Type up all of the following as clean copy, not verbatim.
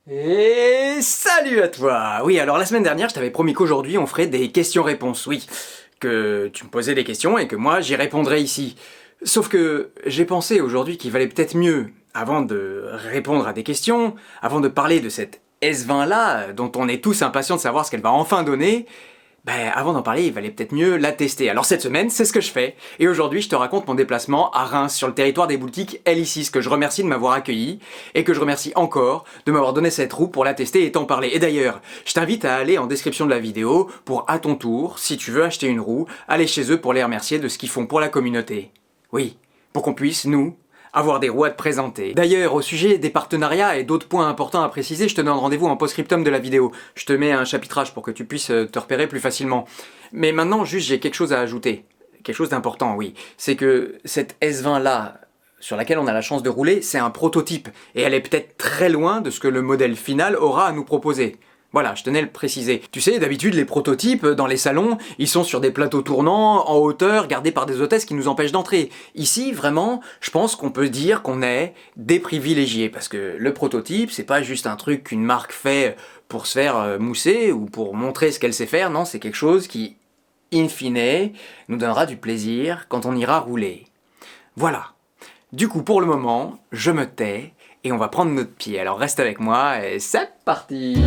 Et salut à toi! Oui, alors la semaine dernière, je t'avais promis qu'aujourd'hui on ferait des questions-réponses, oui. Que tu me posais des questions et que moi j'y répondrais ici. Sauf que j'ai pensé aujourd'hui qu'il valait peut-être mieux, avant de répondre à des questions, avant de parler de cette S20 là, dont on est tous impatients de savoir ce qu'elle va enfin donner, avant d'en parler, il valait peut-être mieux la tester. Alors cette semaine, c'est ce que je fais. Et aujourd'hui, je te raconte mon déplacement à Reims, sur le territoire des boutiques L6, que je remercie de m'avoir accueilli, et que je remercie encore de m'avoir donné cette roue pour la tester et t'en parler. Et d'ailleurs, je t'invite à aller en description de la vidéo pour, à ton tour, si tu veux acheter une roue, aller chez eux pour les remercier de ce qu'ils font pour la communauté. Oui, pour qu'on puisse, nous, avoir des roues à te présenter. D'ailleurs, au sujet des partenariats et d'autres points importants à préciser, je te donne rendez-vous en post-scriptum de la vidéo. Je te mets un chapitrage pour que tu puisses te repérer plus facilement. Mais maintenant, juste, j'ai quelque chose à ajouter. Quelque chose d'important, oui. C'est que cette S20 là, sur laquelle on a la chance de rouler, c'est un prototype. Et elle est peut-être très loin de ce que le modèle final aura à nous proposer. Voilà, je tenais à le préciser. Tu sais, d'habitude, les prototypes, dans les salons, ils sont sur des plateaux tournants, en hauteur, gardés par des hôtesses qui nous empêchent d'entrer. Ici, vraiment, je pense qu'on peut dire qu'on est des privilégiés, parce que le prototype, c'est pas juste un truc qu'une marque fait pour se faire mousser, ou pour montrer ce qu'elle sait faire, non, c'est quelque chose qui, in fine, nous donnera du plaisir quand on ira rouler. Voilà. Du coup, pour le moment, je me tais, et on va prendre notre pied. Alors reste avec moi, et c'est parti!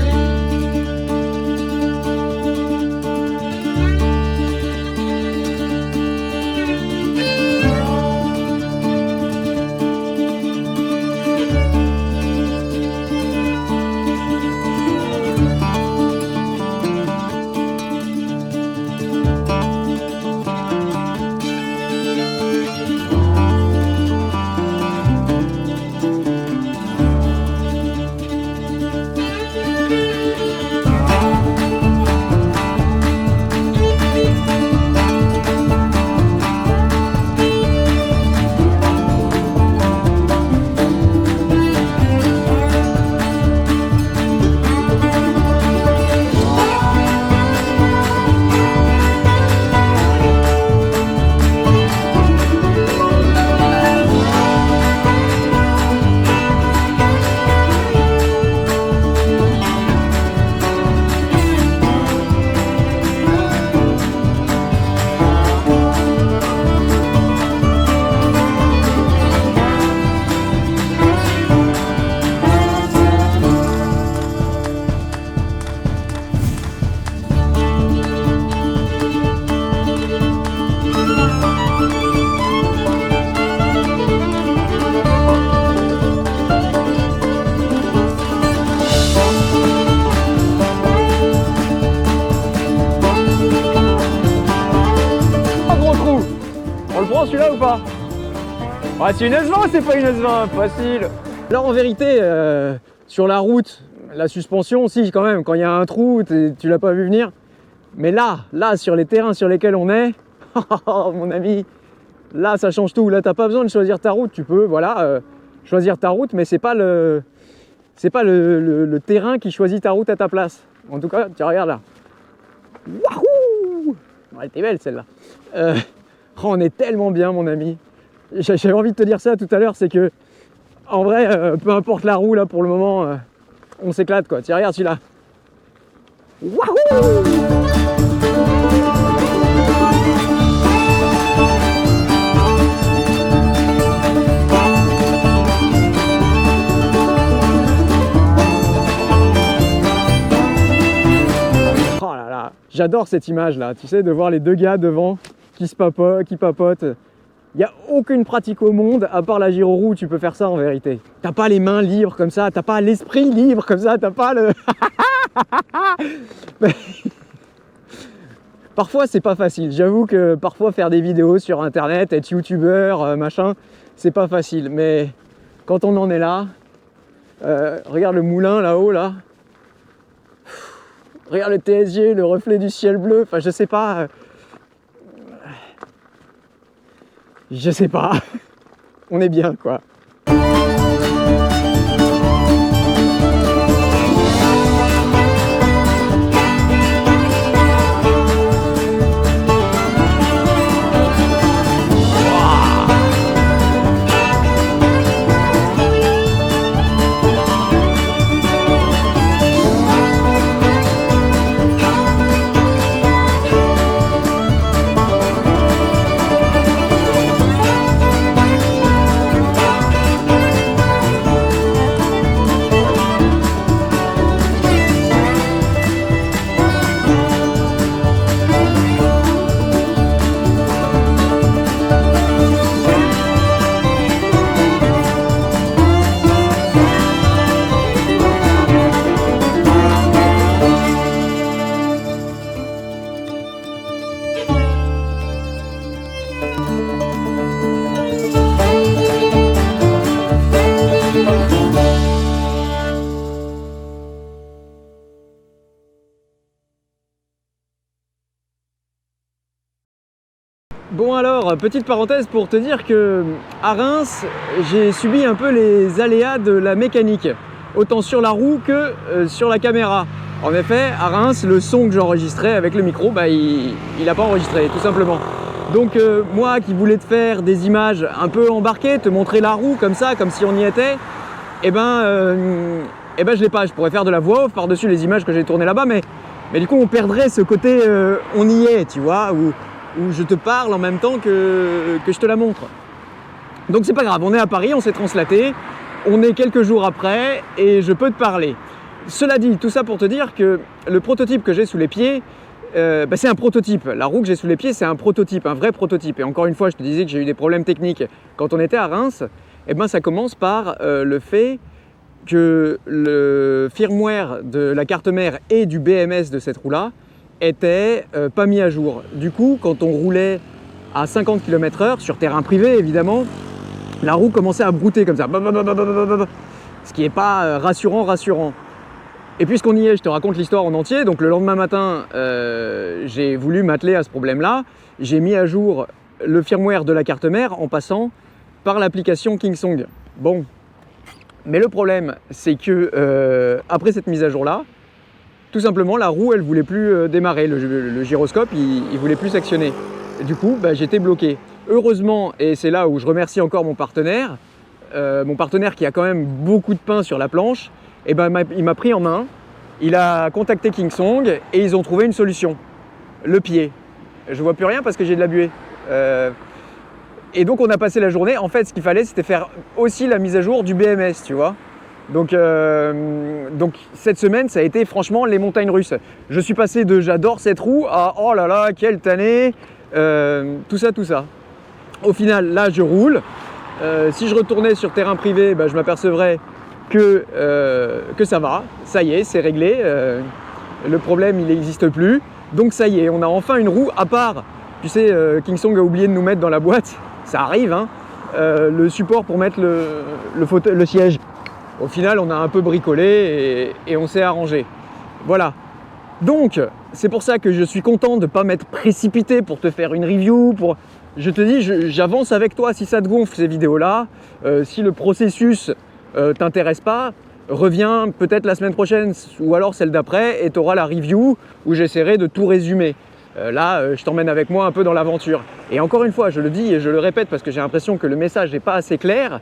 Celui-là ou pas? Ouais, c'est une S20, c'est pas une S20, facile. Alors en vérité, sur la route, la suspension, si quand même, quand il y a un trou, tu l'as pas vu venir. Mais là, sur les terrains sur lesquels on est, mon ami, là ça change tout. Là t'as pas besoin de choisir ta route, tu peux, voilà, choisir ta route, mais c'est pas le terrain qui choisit ta route à ta place. En tout cas, tu regardes là. Wahou! Elle était belle celle-là. Oh, on est tellement bien, mon ami. J'avais envie de te dire ça tout à l'heure, c'est que, en vrai, peu importe la roue, là, pour le moment, on s'éclate, quoi. Tiens, regarde celui-là. Wahou! Oh là là, j'adore cette image-là, tu sais, de voir les deux gars devant qui papotent. Il n'y a aucune pratique au monde, à part la gyroroue, où tu peux faire ça en vérité. T'as pas les mains libres comme ça, t'as pas l'esprit libre comme ça, t'as pas le... Parfois c'est pas facile, j'avoue que parfois faire des vidéos sur internet, être youtubeur, machin, c'est pas facile. Mais quand on en est là, regarde le moulin là-haut là, regarde le TSG, le reflet du ciel bleu, enfin je sais pas... Je sais pas, on est bien quoi. Bon alors, petite parenthèse pour te dire que à Reims, j'ai subi un peu les aléas de la mécanique, autant sur la roue que sur la caméra. En effet, à Reims, le son que j'enregistrais avec le micro, il n'a pas enregistré, tout simplement. Donc moi qui voulais te faire des images un peu embarquées, te montrer la roue comme ça, comme si on y était, je l'ai pas. Je pourrais faire de la voix off par-dessus les images que j'ai tournées là-bas, mais du coup on perdrait ce côté on y est, tu vois, où je te parle en même temps que je te la montre. Donc c'est pas grave, on est à Paris, on s'est translaté, on est quelques jours après et je peux te parler. Cela dit, tout ça pour te dire que le prototype que j'ai sous les pieds, c'est un prototype. La roue que j'ai sous les pieds, c'est un prototype, un vrai prototype. Et encore une fois, je te disais que j'ai eu des problèmes techniques quand on était à Reims. Ça commence par le fait que le firmware de la carte mère et du BMS de cette roue-là était pas mis à jour. Du coup, quand on roulait à 50 km/h, sur terrain privé évidemment, la roue commençait à brouter comme ça. Ce qui n'est pas rassurant. Et puisqu'on y est, je te raconte l'histoire en entier. Donc le lendemain matin, j'ai voulu m'atteler à ce problème-là. J'ai mis à jour le firmware de la carte mère en passant par l'application Kingsong. Bon, mais le problème, c'est que après cette mise à jour-là, tout simplement, la roue, elle voulait plus démarrer. Le gyroscope, il voulait plus s'actionner. Du coup, j'étais bloqué. Heureusement, et c'est là où je remercie encore mon partenaire qui a quand même beaucoup de pain sur la planche, il m'a pris en main, il a contacté Kingsong et ils ont trouvé une solution. Le pied. Je vois plus rien parce que j'ai de la buée. Et donc on a passé la journée. En fait, ce qu'il fallait, c'était faire aussi la mise à jour du BMS, tu vois. Donc cette semaine, ça a été franchement les montagnes russes. Je suis passé de j'adore cette roue à oh là là, quelle tannée, tout ça. Au final, là, je roule. Si je retournais sur terrain privé, je m'apercevrais que ça va, ça y est, c'est réglé, le problème il n'existe plus, donc ça y est, on a enfin une roue à part. Tu sais, Kingsong a oublié de nous mettre dans la boîte, ça arrive, hein, le support pour mettre le siège. Au final, on a un peu bricolé et on s'est arrangé. Voilà. Donc, c'est pour ça que je suis content de ne pas m'être précipité pour te faire une review, je te dis, j'avance avec toi si ça te gonfle ces vidéos-là, si le processus t'intéresse pas, reviens peut-être la semaine prochaine ou alors celle d'après et tu auras la review où j'essaierai de tout résumer. Là, je t'emmène avec moi un peu dans l'aventure. Et encore une fois, je le dis et je le répète parce que j'ai l'impression que le message n'est pas assez clair,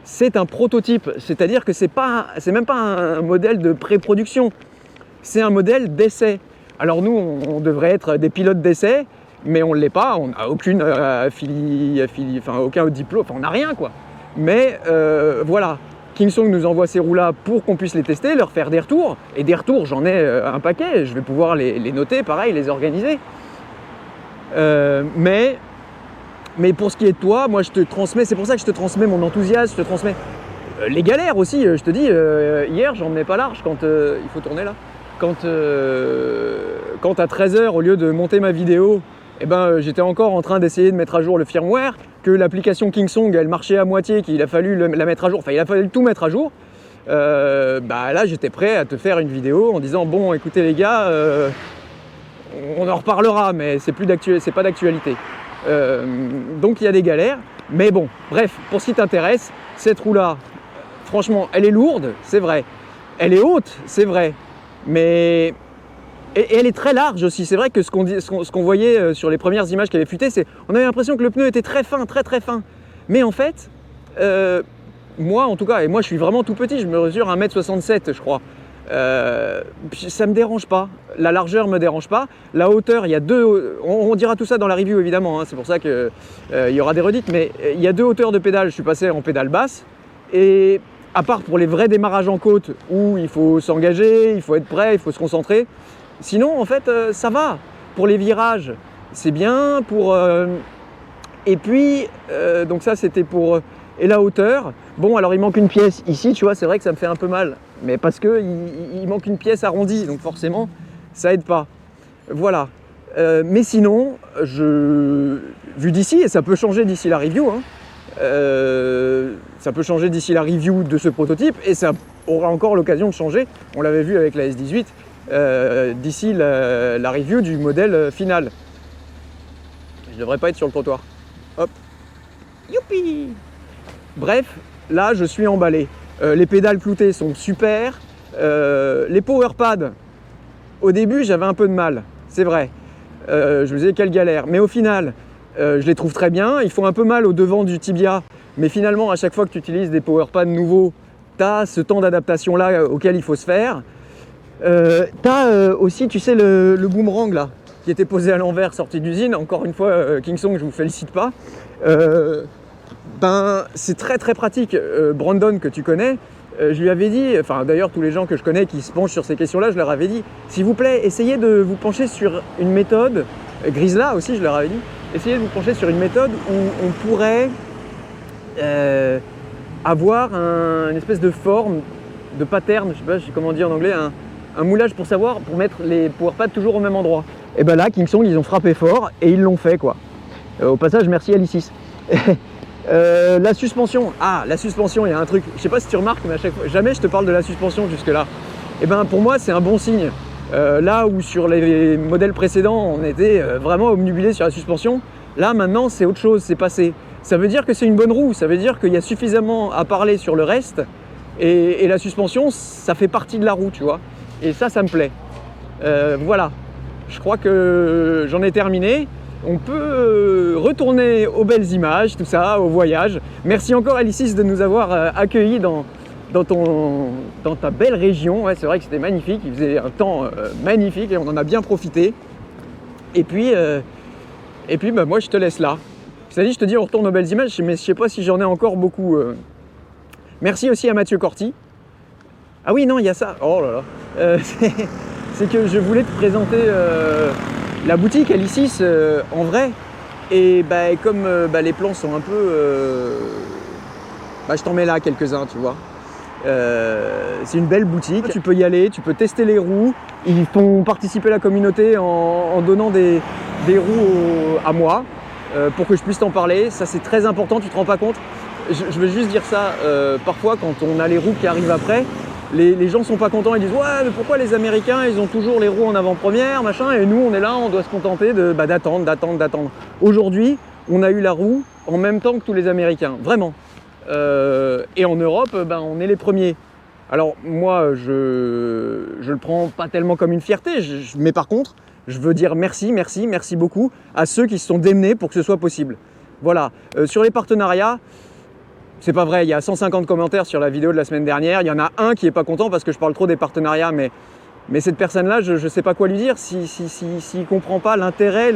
c'est un prototype, c'est-à-dire que c'est même pas un modèle de pré-production, c'est un modèle d'essai. Alors nous, on devrait être des pilotes d'essai, mais on ne l'est pas, on n'a aucune aucun diplôme, on n'a rien quoi. Mais voilà. Kingsong nous envoie ces roues-là pour qu'on puisse les tester, leur faire des retours. Et des retours, j'en ai un paquet, je vais pouvoir les noter, pareil, les organiser. Mais pour ce qui est de toi, moi je te transmets, c'est pour ça que je te transmets mon enthousiasme, je te transmets les galères aussi. Je te dis, hier j'en menais pas large quand il faut tourner là. Quand à 13h, au lieu de monter ma vidéo, j'étais encore en train d'essayer de mettre à jour le firmware, que l'application Kingsong elle marchait à moitié, qu'il a fallu la mettre à jour, il a fallu tout mettre à jour. Là j'étais prêt à te faire une vidéo en disant bon écoutez les gars, on en reparlera mais c'est pas d'actualité. Donc il y a des galères, mais bon bref, pour ce qui t'intéresse, cette roue là, franchement elle est lourde, c'est vrai, elle est haute, c'est vrai, mais et elle est très large aussi. C'est vrai que ce qu'on voyait sur les premières images qui avaient fuité, on avait l'impression que le pneu était très fin, très très fin. Mais en fait, moi en tout cas, et moi je suis vraiment tout petit, je me mesure 1m67 je crois. Ça me dérange pas, la largeur me dérange pas. La hauteur, il y a on dira tout ça dans la review évidemment, hein, c'est pour ça qu'il y aura des redites, mais il y a 2 hauteurs de pédale, je suis passé en pédale basse. Et à part pour les vrais démarrages en côte où il faut s'engager, il faut être prêt, il faut se concentrer. Sinon, en fait, ça va. Pour les virages, c'est bien. Et puis, donc ça, c'était pour... Et la hauteur, bon, alors il manque une pièce ici, tu vois, c'est vrai que ça me fait un peu mal. Mais parce qu'il manque une pièce arrondie, donc forcément, ça aide pas. Voilà. Mais sinon, vu d'ici, et ça peut changer d'ici la review, hein, ça peut changer d'ici la review de ce prototype, et ça aura encore l'occasion de changer. On l'avait vu avec la S18. D'ici la review du modèle final. Je devrais pas être sur le trottoir. Hop. Youpi. Bref, là, je suis emballé. Les pédales cloutées sont super. Les power pads, au début, j'avais un peu de mal. C'est vrai. Je me disais, quelle galère. Mais au final, je les trouve très bien. Ils font un peu mal au devant du tibia. Mais finalement, à chaque fois que tu utilises des power pads nouveaux, tu as ce temps d'adaptation-là auquel il faut se faire. Tu as aussi, tu sais, le boomerang là, qui était posé à l'envers, sorti d'usine. Encore une fois, Kingsong, je vous félicite pas. C'est très très pratique. Brandon, que tu connais, je lui avais dit, enfin d'ailleurs tous les gens que je connais qui se penchent sur ces questions-là, je leur avais dit, s'il vous plaît, essayez de vous pencher sur une méthode, Grisla aussi je leur avais dit, essayez de vous pencher sur une méthode où on pourrait avoir une espèce de forme, de pattern, je sais pas comment dire en anglais, un moulage pour mettre les power pads toujours au même endroit. Et ben là, Kingsong, ils ont frappé fort et ils l'ont fait quoi. Au passage, merci Alicis. La suspension, la suspension, il y a un truc, je sais pas si tu remarques, mais à chaque fois, jamais je te parle de la suspension jusque là. Et ben pour moi c'est un bon signe. Là où sur les modèles précédents on était vraiment obnubilé sur la suspension, là maintenant c'est autre chose, c'est passé. Ça veut dire que c'est une bonne roue, ça veut dire qu'il y a suffisamment à parler sur le reste et la suspension ça fait partie de la roue, tu vois. Et ça me plaît. Voilà, je crois que j'en ai terminé. On peut retourner aux belles images, tout ça, au voyage. Merci encore Alicis de nous avoir accueillis dans ta belle région. Ouais, c'est vrai que c'était magnifique, il faisait un temps magnifique et on en a bien profité. Et puis moi je te laisse là. Ça dit, je te dis on retourne aux belles images, mais je sais pas si j'en ai encore beaucoup. Merci aussi à Mathieu Corti. Ah oui, non, il y a ça. Oh là là. C'est que je voulais te présenter la boutique Alicis en vrai. Et comme les plans sont un peu... je t'en mets là quelques-uns, tu vois. C'est une belle boutique, tu peux y aller, tu peux tester les roues. Ils font participer la communauté en donnant des roues à moi pour que je puisse t'en parler. Ça c'est très important, tu te rends pas compte. Je veux juste dire ça, parfois quand on a les roues qui arrivent après, les gens sont pas contents, ils disent ouais mais pourquoi les Américains ils ont toujours les roues en avant-première machin et nous on est là, on doit se contenter d'attendre. Aujourd'hui on a eu la roue en même temps que tous les Américains, vraiment. Et en Europe on est les premiers. Alors moi je le prends pas tellement comme une fierté, mais par contre je veux dire merci beaucoup à ceux qui se sont démenés pour que ce soit possible. Voilà, sur les partenariats, c'est pas vrai, il y a 150 commentaires sur la vidéo de la semaine dernière, il y en a un qui est pas content parce que je parle trop des partenariats, mais cette personne-là, je sais pas quoi lui dire, s'il comprend pas l'intérêt,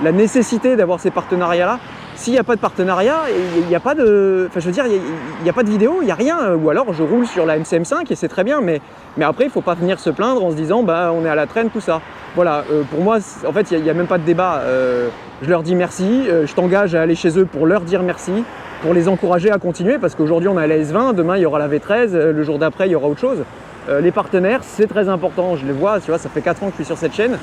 la nécessité d'avoir ces partenariats-là. S'il n'y a pas de partenariat, il n'y a pas de... Enfin je veux dire, il n'y a pas de vidéo, il n'y a rien, ou alors je roule sur la MCM5 et c'est très bien, mais après il faut pas venir se plaindre en se disant on est à la traîne, tout ça. Voilà, pour moi, en fait, il n'y a même pas de débat. Je leur dis merci, je t'engage à aller chez eux pour leur dire merci, pour les encourager à continuer, parce qu'aujourd'hui on a la S20, demain il y aura la V13, le jour d'après il y aura autre chose. Les partenaires, c'est très important, je les vois, tu vois, ça fait 4 ans que je suis sur cette chaîne,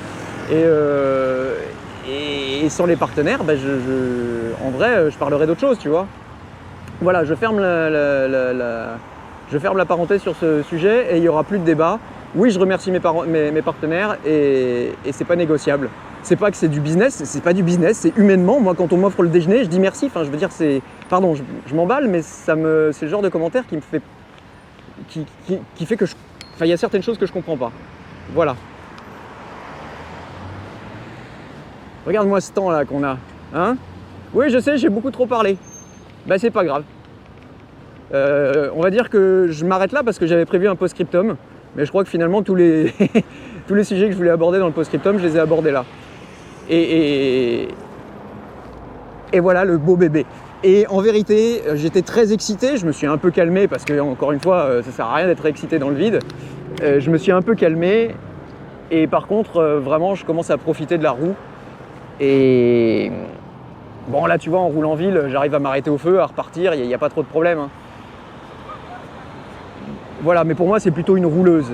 et sans les partenaires, en vrai, je parlerai d'autre chose, tu vois. Voilà, je ferme la parenthèse sur ce sujet, et il n'y aura plus de débat. Oui, je remercie mes partenaires, et c'est pas négociable. C'est pas que c'est du business, c'est pas du business, c'est humainement. Moi, quand on m'offre le déjeuner, je dis merci. Enfin, je veux dire, pardon, je m'emballe, mais c'est le genre de commentaire qui me fait, qui fait que il y a certaines choses que je comprends pas. Voilà. Regarde-moi ce temps là qu'on a, hein? Oui, je sais, j'ai beaucoup trop parlé. C'est pas grave. On va dire que je m'arrête là parce que j'avais prévu un post-scriptum, mais je crois que finalement tous les tous les sujets que je voulais aborder dans le post-scriptum, je les ai abordés là. Et voilà le beau bébé. Et en vérité, j'étais très excité, je me suis un peu calmé parce que, encore une fois, ça sert à rien d'être excité dans le vide. Je me suis un peu calmé et par contre, vraiment, je commence à profiter de la roue. Et bon, là, tu vois, en roulant en ville, j'arrive à m'arrêter au feu, à repartir, il n'y a pas trop de problème. Hein. Voilà, mais pour moi, c'est plutôt une rouleuse.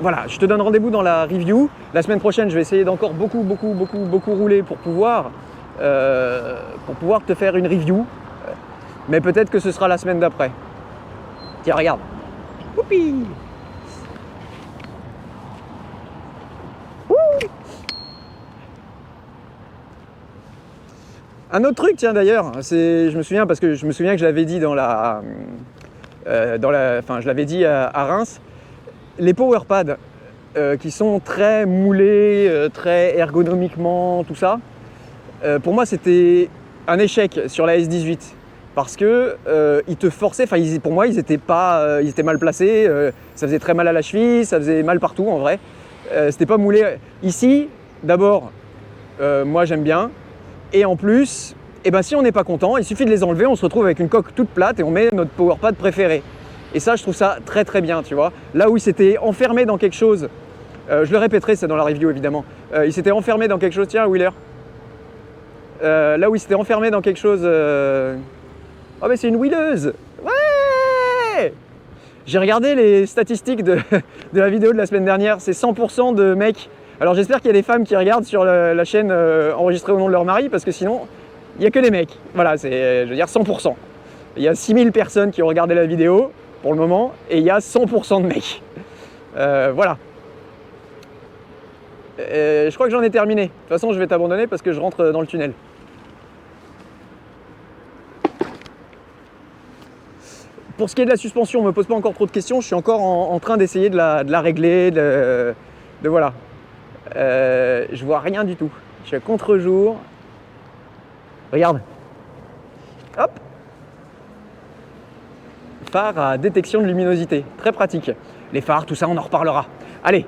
Voilà, je te donne rendez-vous dans la review. La semaine prochaine, je vais essayer d'encore beaucoup rouler pour pouvoir te faire une review. Mais peut-être que ce sera la semaine d'après. Tiens, regarde. Whoopi! Un autre truc, tiens d'ailleurs, je me souviens parce que je me souviens que je l'avais dit je l'avais dit à Reims, les PowerPads qui sont très moulés, très ergonomiquement, tout ça. Pour moi, c'était un échec sur la S18 parce que ils te forçaient. Pour moi, ils étaient mal placés. Ça faisait très mal à la cheville, ça faisait mal partout en vrai. C'était pas moulé. Ici, d'abord, moi j'aime bien. Et en plus, si on n'est pas content, il suffit de les enlever, on se retrouve avec une coque toute plate et on met notre PowerPad préféré. Et ça, je trouve ça très très bien, tu vois. Là où il s'était enfermé dans quelque chose, je le répéterai, c'est dans la review évidemment, il s'était enfermé dans quelque chose, tiens Wheeler, là où il s'était enfermé dans quelque chose, oh mais c'est une wheeleuse, ouais. J'ai regardé les statistiques de la vidéo de la semaine dernière, c'est 100% de mecs. Alors j'espère qu'il y a des femmes qui regardent sur la chaîne enregistrée au nom de leur mari, parce que sinon, il n'y a que des mecs. Voilà, c'est, je veux dire, 100%. Il y a 6000 personnes qui ont regardé la vidéo, pour le moment, et il y a 100% de mecs. Voilà. Je crois que j'en ai terminé. De toute façon, je vais t'abandonner parce que je rentre dans le tunnel. Pour ce qui est de la suspension, on ne me pose pas encore trop de questions. Je suis encore en train d'essayer de la régler, de voilà. Je vois rien du tout. Je suis à contre-jour. Regarde. Hop. Phare à détection de luminosité. Très pratique. Les phares, tout ça, on en reparlera. Allez,